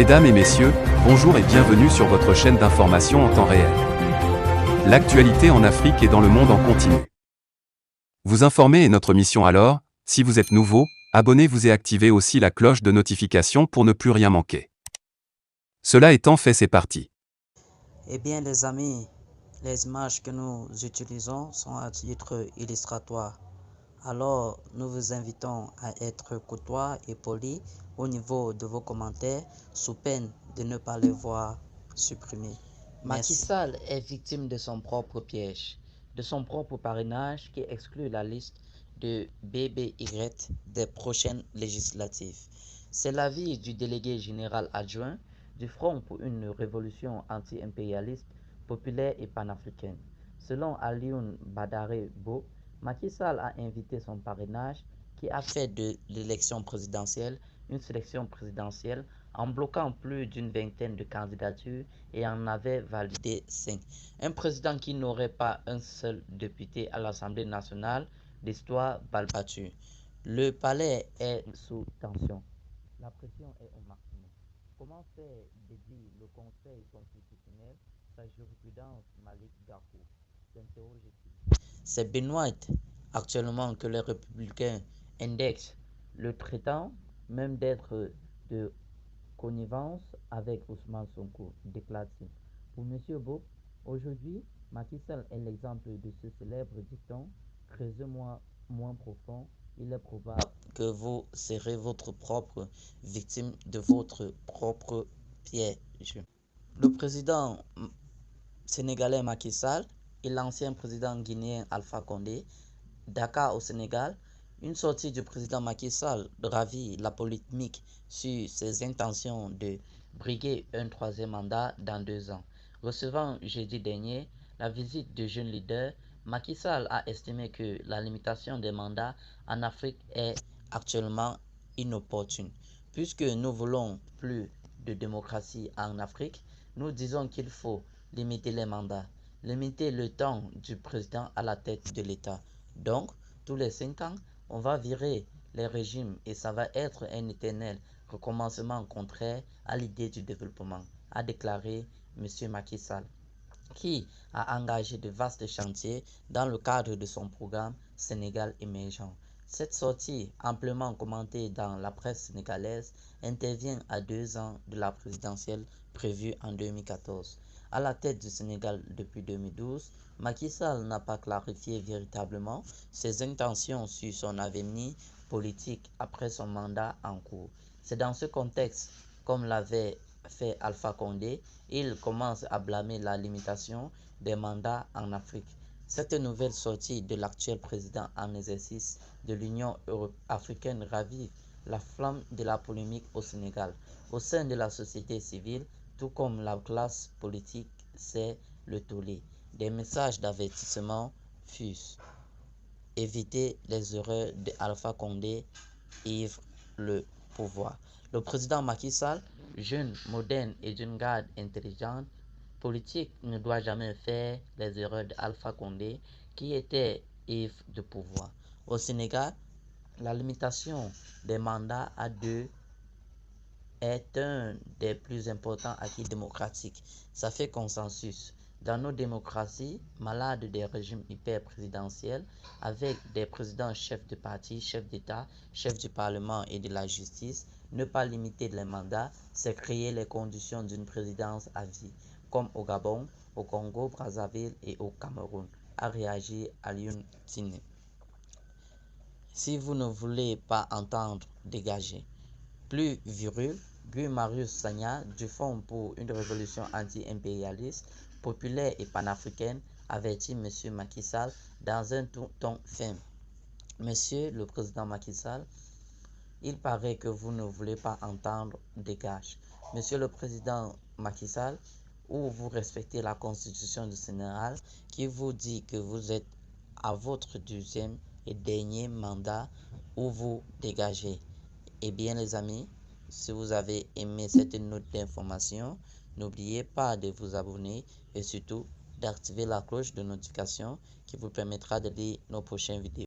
Mesdames et messieurs, bonjour et bienvenue sur votre chaîne d'information en temps réel. L'actualité en Afrique et dans le monde en continu. Vous informer est notre mission alors, si vous êtes nouveau, abonnez-vous et activez aussi la cloche de notification pour ne plus rien manquer. Cela étant fait, c'est parti. Eh bien les amis, les images que nous utilisons sont à titre illustratoire. Alors nous vous invitons à être courtois et polis au niveau de vos commentaires sous peine de ne pas les voir supprimés. Macky Sall est victime de son propre piège, de son propre parrainage qui exclut la liste de BBY des prochaines législatives. C'est l'avis du délégué général adjoint du Front pour une révolution anti-impérialiste, populaire et panafricaine. Selon Alioune Badare Bo, Macky Sall a invité son parrainage qui a fait de l'élection présidentielle une sélection présidentielle en bloquant plus d'une vingtaine de candidatures et en avait validé 5. Un président qui n'aurait pas un seul député à l'Assemblée nationale, l'histoire balle battue. Le palais est sous tension. La pression est au maximum. Comment faire, dédie le Conseil constitutionnel, sa jurisprudence Malik Gakou? C'est Benoît actuellement que les républicains indexent, le traitant même d'être de connivence avec Ousmane Sonko, déclare-t-il. Pour M. Bob, aujourd'hui, Macky Sall est l'exemple de ce célèbre dicton: creusez-moi moins profond, il est probable que vous serez votre propre victime de votre propre piège. Le président sénégalais Macky Sall et l'ancien président guinéen Alpha Condé, Dakar au Sénégal, une sortie du président Macky Sall ravit la polémique sur ses intentions de briguer un troisième mandat dans 2 ans. Recevant jeudi dernier la visite de jeunes leaders, Macky Sall a estimé que la limitation des mandats en Afrique est actuellement inopportune. Puisque nous voulons plus de démocratie en Afrique, nous disons qu'il faut limiter les mandats, limiter le temps du président à la tête de l'État. Donc, tous les 5 ans, on va virer les régimes et ça va être un éternel recommencement contraire à l'idée du développement, a déclaré M. Macky Sall, qui a engagé de vastes chantiers dans le cadre de son programme Sénégal émergent. Cette sortie, amplement commentée dans la presse sénégalaise, intervient à 2 ans de la présidentielle prévue en 2014. À la tête du Sénégal depuis 2012, Macky Sall n'a pas clarifié véritablement ses intentions sur son avenir politique après son mandat en cours. C'est dans ce contexte, comme l'avait fait Alpha Condé, il commence à blâmer la limitation des mandats en Afrique. Cette nouvelle sortie de l'actuel président en exercice de l'Union africaine ravive la flamme de la polémique au Sénégal. Au sein de la société civile, tout comme la classe politique, c'est le tollé. Des messages d'avertissement fusent. Éviter les erreurs d'Alpha Condé, ivre le pouvoir. Le président Macky Sall, jeune, moderne et d'une garde intelligente, politique, ne doit jamais faire les erreurs d'Alpha Condé, qui était ivre de pouvoir. Au Sénégal, la limitation des mandats à 2 est un des plus importants acquis démocratiques. Ça fait consensus. Dans nos démocraties, malades des régimes hyper-présidentiels, avec des présidents chefs de parti, chefs d'État, chefs du Parlement et de la justice, ne pas limiter les mandats, c'est créer les conditions d'une présidence à vie, comme au Gabon, au Congo, Brazzaville et au Cameroun, a réagi Alioune Tine. Si vous ne voulez pas entendre, dégagez. Plus viril, Guy Marius Sagna, du Fonds pour une révolution anti-impérialiste, populaire et panafricaine, avertit M. Macky Sall dans un ton ferme. Monsieur le président Macky Sall, il paraît que vous ne voulez pas entendre, dégage. Monsieur le président Macky Sall, ou vous respectez la constitution du Sénégal qui vous dit que vous êtes à votre 2e et dernier mandat, ou vous dégagez. Eh bien les amis, si vous avez aimé cette note d'information, n'oubliez pas de vous abonner et surtout d'activer la cloche de notification qui vous permettra de lire nos prochaines vidéos.